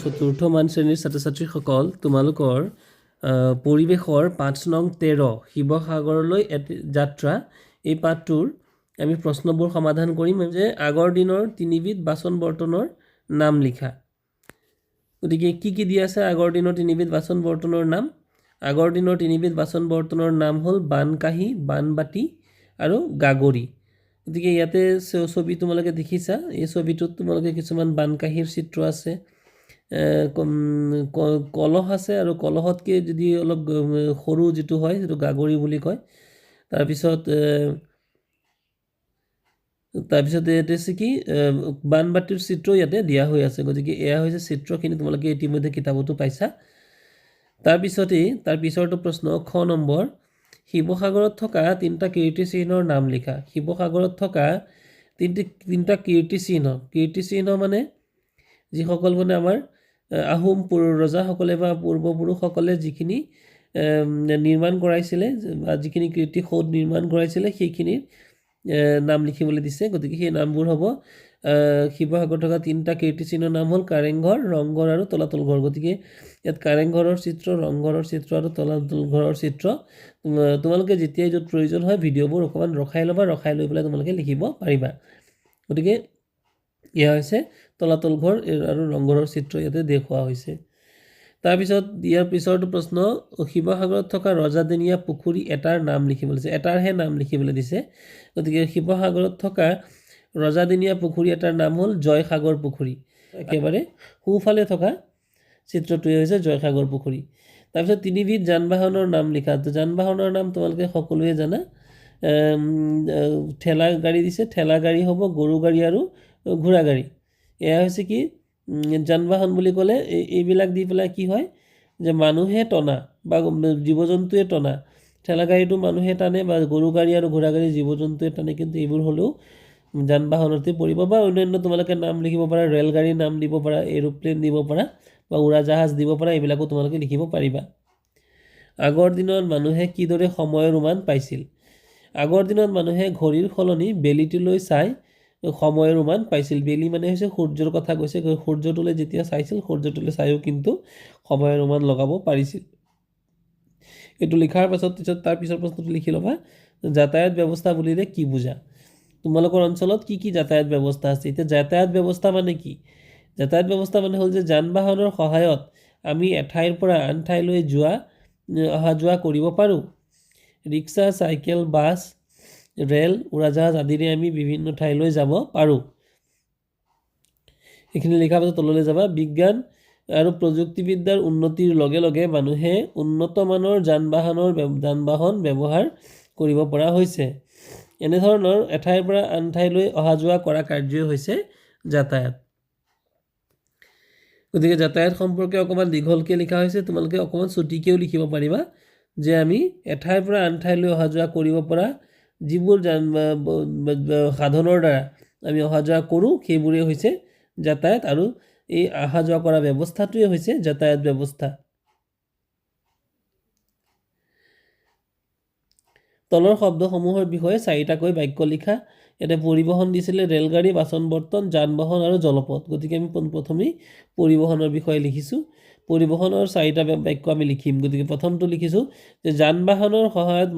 চতুৰ্থ মান শ্ৰেণীৰ ছাত্ৰ ছাত্ৰীসকল তোমালোকৰ পৰিৱেশৰ 5 নং 13 শিৱসাগৰলৈ যাত্ৰা এই পাঠটোৰ আমি প্ৰশ্নবোৰ সমাধান কৰিম যে আগৰ দিনৰ তিনিবিধ বাচন বৰ্তনৰ নাম লিখা। গতিকে কি দিয়া আছে আগৰ দিনৰ তিনিবিধ বাচন বৰ্তনৰ নাম? আগৰ দিনৰ তিনিবিধ বাচন বৰ্তনৰ নাম হ'ল বানকাঁহী, বানবাটি আৰু গাগৰি। গতিকে ইয়াতে ছবি তোমালোকে দেখিছা, এই ছবিটোত তোমালোকে কিছুমান বানকাঁহীৰ চিত্ৰ আছে, কলহ আছে আৰু কলহতকৈ যদি অলপ সৰু যিটো হয় সেইটো গাগৰি বুলি কয়। তাৰপিছত ইয়াতে আছে কি বানবাটিৰ চিত্ৰ ইয়াতে দিয়া হৈ আছে। গতিকে এয়া হৈছে চিত্ৰখিনি, তোমালোকে ইতিমধ্যে কিতাপতো পাইছা। তাৰ পিছৰটো প্ৰশ্ন খ নম্বৰ, শিৱসাগৰত থকা 3টা কীৰ্তিচিহ্নৰ নাম লিখা। শিৱসাগৰত থকা তিনিটা কীৰ্তিচিহ্ন মানে যিসকল মানে আমাৰ আহোম ৰজাসকলে বা পূৰ্বপুৰুষসকলে যিখিনি নিৰ্মাণ কৰাইছিলে বা যিখিনি কীৰ্তিসৌধ নিৰ্মাণ কৰাইছিলে সেইখিনিৰ নাম লিখিবলৈ দিছে। গতিকে সেই নামবোৰ হ'ব শিৱসাগৰত থকা 3টা কীৰ্তিচিহ্নৰ নাম হ'ল কাৰেংঘৰ, ৰংঘৰ আৰু তলাতল ঘৰ। গতিকে ইয়াত কাৰেংঘৰৰ চিত্ৰ, ৰংঘৰৰ চিত্ৰ আৰু তলাতল ঘৰৰ চিত্ৰ। তোমালোকে যেতিয়াই য'ত প্ৰয়োজন হয় ভিডিঅ'বোৰ অকণমান ৰখাই ল'বা, ৰখাই লৈ পেলাই তোমালোকে লিখিব পাৰিবা। গতিকে এয়া হৈছে তলাতল ঘৰ আৰু ৰংঘৰৰ চিত্ৰ ইয়াতে দেখুওৱা হৈছে। তাৰপিছত ইয়াৰ পিছৰটো প্ৰশ্ন, শিৱসাগৰত থকা ৰজাদিনীয়া পুখুৰী এটাৰ নাম লিখিবলৈ দিছে। এটাৰহে নাম লিখিবলৈ দিছে। গতিকে শিৱসাগৰত থকা ৰজাদিনীয়া পুখুৰী এটাৰ নাম হ'ল জয়সাগৰ পুখুৰী। একেবাৰে সোঁফালে থকা চিত্ৰটোৱে হৈছে জয়সাগৰ পুখুৰী। তাৰপিছত তিনিবিধ যান বাহনৰ নাম লিখা। যান বাহনৰ নাম তোমালোকে সকলোৱে জানা। ঠেলা গাড়ী দিছে, ঠেলা গাড়ী হ'ব, গৰু গাড়ী আৰু ঘোঁৰা গাড়ী। এয়া হৈছে কি যান বাহন বুলি ক'লে এইবিলাক দি পেলাই কি হয় যে মানুহে টনা বা জীৱ জন্তুৱে টনা। ঠেলা গাড়ীটো মানুহে টানে বা গৰু গাড়ী আৰু ঘোঁৰা গাড়ী জীৱ জন্তুৱে টানে, কিন্তু এইবোৰ হ'লেও যান বাহনতে পৰিব। বা অন্যান্য তোমালোকে নাম লিখিব পাৰা, ৰেলগাড়ীৰ নাম দিব পাৰা, এৰোপ্লেন দিব পাৰা বা উৰাজাহাজ দিব পাৰা, এইবিলাকো তোমালোকে লিখিব পাৰিবা। আগৰ দিনত মানুহে কিদৰে সময়ৰ উমান পাইছিল? আগৰ দিনত মানুহে ঘড়ীৰ সলনি বেলিটোলৈ চাই সময়ৰ উমান পাইছিল। বেলি মানে হৈছে সূৰ্যৰ কথা কৈছে। সূৰ্যটোলৈ যেতিয়া চাইছিল, সূৰ্যটোলৈ চাইও কিন্তু সময়ৰ উমান লগাব পাৰিছিল। এইটো লিখাৰ পাছত তাৰ পিছৰ প্ৰশ্নটো লিখি ল'বা, যাতায়াত ব্যৱস্থা বুলিলে কি বুজা? তোমালোকৰ অঞ্চলত কি কি যাতায়াত ব্যৱস্থা আছে? এতিয়া যাতায়াত ব্যৱস্থা মানে কি? যাতায়াত ব্যৱস্থা মানে হ'ল যে যান বাহনৰ সহায়ত আমি এঠাইৰ পৰা আন ঠাইলৈ অহা যোৱা কৰিব পাৰোঁ। ৰিক্সা, চাইকেল, বাছ, ৰেল, উৰাজাহাজ আদিৰে আমি বিভিন্ন ঠাইলৈ যাব পাৰোঁ। এইখিনি লিখাৰ পাছত তললৈ যাবা, বিজ্ঞান আৰু প্ৰযুক্তিবিদ্যাৰ উন্নতিৰ লগে লগে মানুহে উন্নত মানৰ যান বাহন ব্যৱহাৰ কৰিব পৰা হৈছে। এনেধৰণৰ এঠাইৰ পৰা আন ঠাইলৈ অহা যোৱা কৰা কাৰ্যই হৈছে যাতায়াত। গতিকে যাতায়াত সম্পৰ্কে অকণমান দীঘলকৈ লিখা হৈছে, তোমালোকে অকণমান চুটিকৈও লিখিব পাৰিবা যে আমি এঠাইৰ পৰা আন ঠাইলৈ অহা যোৱা কৰিব পৰা যিবোৰ সাধনৰ দ্বাৰা আমি অহা যোৱা কৰোঁ সেইবোৰেই হৈছে যাতায়াত, আৰু এই অহা যোৱা কৰা ব্যৱস্থাটোৱে হৈছে যাতায়াত ব্যৱস্থা। তলৰ শব্দসমূহৰ বিষয়ে 4টাকৈ বাক্য লিখা। ইয়াতে পৰিবহণ দিছিলে ৰেলগাড়ী, বাচন বৰ্তন, যান বাহন আৰু জলপথ। গতিকে আমি প্ৰথমেই পৰিবহণৰ বিষয়ে লিখিছোঁ। পৰিবহণৰ 4টা বাক্য আমি লিখিম। গতিকে প্ৰথমটো লিখিছোঁ যে যান বাহনৰ সহায়ত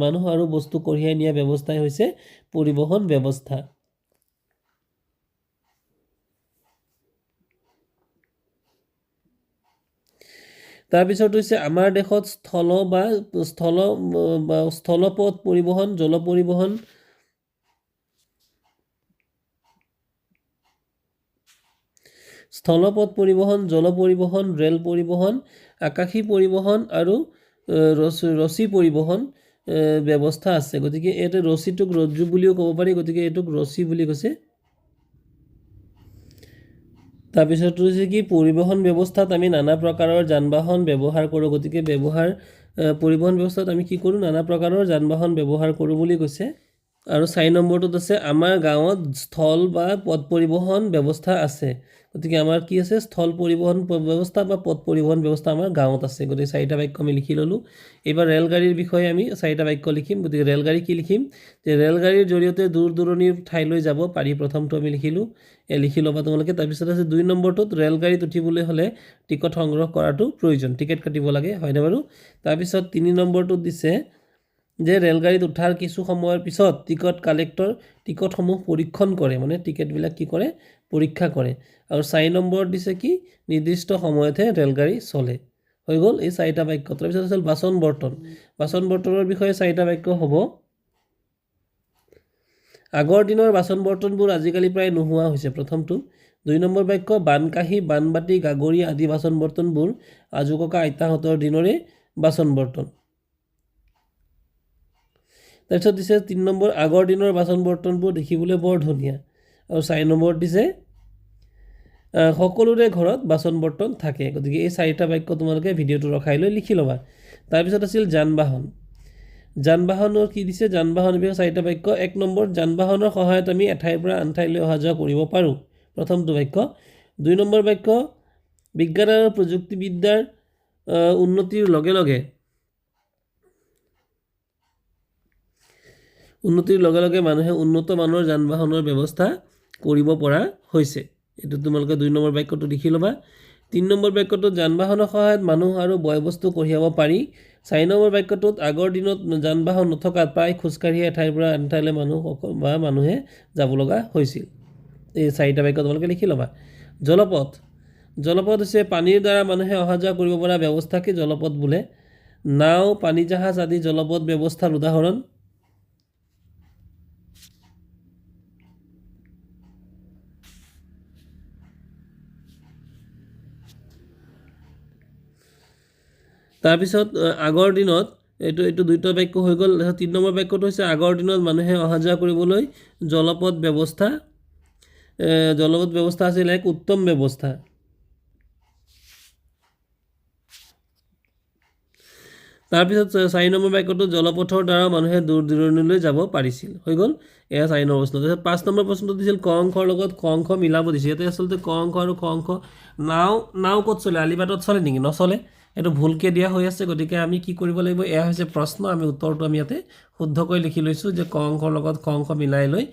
মানুহ আৰু বস্তু কঢ়িয়াই নিয়া ব্যৱস্থাই হৈছে পৰিবহণ ব্যৱস্থা। তাৰপিছত হৈছে আমাৰ দেশত স্থলপথ পৰিবহণ, জল পৰিবহণ, জল পৰিবহণ, ৰেল পৰিবহণ, আকাশী পৰিবহণ আৰু ৰছী পৰিবহণ ব্যৱস্থা আছে। গতিকে এইটো ৰছীটোক ৰজ্জু বুলিও ক'ব পাৰি, গতিকে এইটোক ৰছী বুলি কৈছে। তাৰপিছত হৈছে কি পৰিবহণ ব্যৱস্থাত আমি নানা প্ৰকাৰৰ যান বাহন ব্যৱহাৰ কৰোঁ। গতিকে পৰিবহণ ব্যৱস্থাত আমি কি কৰোঁ? নানা প্ৰকাৰৰ যান বাহন ব্যৱহাৰ কৰোঁ বুলি কৈছে। আৰু 4 নম্বৰটোত আছে আমাৰ গাঁৱত স্থল বা পথ পৰিবহণ ব্যৱস্থা আছে গতিকে আমাৰ কি আছে স্থল পৰিবহণ ব্যৱস্থা বা পথ পৰিবহণ ব্যৱস্থা আমাৰ গাঁৱত আছে গতিকে 4টা বাক্য আমি লিখি ল'লোঁ এইবাৰ ৰেলগাড়ীৰ বিষয়ে আমি 4টা বাক্য লিখিম গতিকে ৰেলগাড়ী কি লিখিম যে ৰেলগাড়ীৰ জৰিয়তে দূৰ দূৰণিৰ ঠাইলৈ যাব পাৰি প্ৰথমটো আমি লিখিলোঁ লিখি ল'বা তোমালোকে তাৰপিছত আছে 2 নম্বৰটোত ৰেলগাড়ীত উঠিবলৈ হ'লে টিকট সংগ্ৰহ কৰাটো প্ৰয়োজন টিকেট কাটিব লাগে হয়নে বাৰু তাৰপিছত 3 নম্বৰটোত দিছে যে ৰেলগাড়ীত উঠাৰ কিছু সময়ৰ পিছত টিকট কালেক্টৰ টিকটসমূহ পৰীক্ষণ কৰে মানে টিকেটবিলাক কি কৰে পৰীক্ষা কৰে আৰু 4 নম্বৰত দিছে কি নিৰ্দিষ্ট সময়তহে ৰেলগাড়ী চলে হৈ গ'ল এই 4টা বাক্য তাৰপিছত আছিল বাচন বৰ্তনৰ বিষয়ে 4টা বাক্য হ'ব আগৰ দিনৰ বাচন বৰ্তনবোৰ আজিকালি প্ৰায় নোহোৱা হৈছে প্ৰথমটো 2 নম্বৰ বাক্য বানকাহি বানবাটি গাগৰি আদি বাচন বৰ্তনবোৰ আজুককা আইতাহঁতৰ দিনৰে বাচন বৰ্তন তাৰপিছত দিছে 3 নম্বৰ আগৰ দিনৰ বাচন বৰ্তনবোৰ দেখিবলৈ বৰ ধুনীয়া আৰু 4 নম্বৰত দিছে সকলোৰে ঘৰত বাচন বৰ্তন থাকে গতিকে এই 4টা বাক্য তোমালোকে ভিডিঅ'টো ৰখাই লৈ লিখি ল'বা তাৰপিছত আছিল যান বাহনৰ কি দিছে যান বাহনৰ বিষয়ে 4টা বাক্য 1 নম্বৰ যান বাহনৰ সহায়ত আমি এঠাইৰ পৰা আন ঠাইলৈ অহা যোৱা কৰিব পাৰোঁ প্ৰথমটো বাক্য 2 নম্বৰ বাক্য বিজ্ঞান আৰু প্ৰযুক্তিবিদ্যাৰ উন্নতিৰ লগে লগে মানুহে উন্নত মানৰ যান বাহনৰ ব্যৱস্থা কৰিব পৰা হৈছে এইটো তোমালোকে 2 নম্বৰ বাক্যটো লিখি ল'বা 3 নম্বৰ বাক্যটোত যান বাহনৰ সহায়ত মানুহ আৰু বয়বস্তু কঢ়িয়াব পাৰি 4 নম্বৰ বাক্যটোত আগৰ দিনত যান বাহন নথকাত প্ৰায় খোজকাঢ়ি এঠাইৰ পৰা আন ঠাইলৈ মানুহে যাব লগা হৈছিল এই 4টা বাক্য তোমালোকে লিখি ল'বা জলপথ হৈছে পানীৰ দ্বাৰা মানুহে অহা যোৱা কৰিব পৰা ব্যৱস্থাকে জলপথ বোলে নাও পানী জাহাজ আদি জলপথ ব্যৱস্থাৰ উদাহৰণ তাৰপিছত আগৰ দিনত এইটো 2টা বাক্য হৈ গ'ল 3 নম্বৰ বাক্যটো হৈছে আগৰ দিনত মানুহে অহা যোৱা কৰিবলৈ জলপথ ব্যৱস্থা আছিল এক উত্তম ব্যৱস্থা তাৰপিছত 4 নম্বৰ বাক্যটো জলপথৰ দ্বাৰা মানুহে দূৰ দূৰণিলৈ যাব পাৰিছিল হৈ গ'ল এয়া 4 নম্বৰ প্ৰশ্ন তাৰপিছত 5 নম্বৰ প্ৰশ্নটো দিছিল ক অংশৰ লগত খ অংশ মিলাব দিছে ইয়াতে আচলতে ক অংশ আৰু খ অংশ নাও ক'ত চলে আলিবাটত চলে নেকি নচলে এইটো ভুলকৈ দিয়া হৈ আছে গতিকে আমি কি কৰিব লাগিব এয়া হৈছে প্ৰশ্ন আমি উত্তৰটো আমি ইয়াতে শুদ্ধকৈ লিখি লৈছোঁ যে ক অংশৰ লগত খ অংশ মিলাই লৈ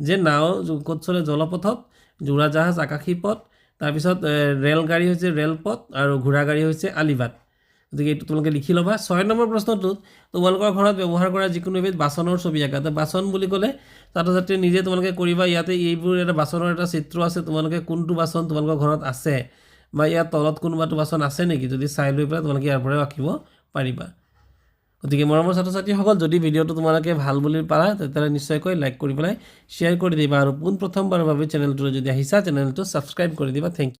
যে নাও ক'ত চলে জলপথত উৰাজাহাজ আকাশী পথ তাৰপিছত ৰেলগাড়ী হৈছে ৰেলপথ আৰু ঘোঁৰাগাড়ী হৈছে আলিবাট গতিকে এইটো তোমালোকে লিখি ল'বা 6 নম্বৰ প্ৰশ্নটোত তোমালোকৰ ঘৰত ব্যৱহাৰ কৰা যিকোনো এবিধ বাচনৰ ছবি আঁকা বাচন বুলি ক'লে ছাত্ৰ ছাত্ৰীয়ে নিজে তোমালোকে কৰিবা ইয়াতে এইবোৰ এটা বাচনৰ এটা চিত্ৰ আছে তোমালোকে কোনটো বাচন তোমালোকৰ ঘৰত আছে বা ইয়াৰ তলত কোনোবাটো বাচন আছে নেকি যদি চাই লৈ পেলাই তোমালোকে ইয়াৰ পৰাই আঁকিব পাৰিবা গতিকে মৰমৰ ছাত্ৰ ছাত্ৰীসকল যদি ভিডিঅ'টো তোমালোকে ভাল বুলি পালা তেতিয়াহ'লে নিশ্চয়কৈ লাইক কৰি পেলাই শ্বেয়াৰ কৰি দিবা আৰু পোনপ্ৰথমবাৰৰ বাবে চেনেলটোলৈ যদি আহিছা চেনেলটো ছাবস্ক্ৰাইব কৰি দিবা থেংক ইউ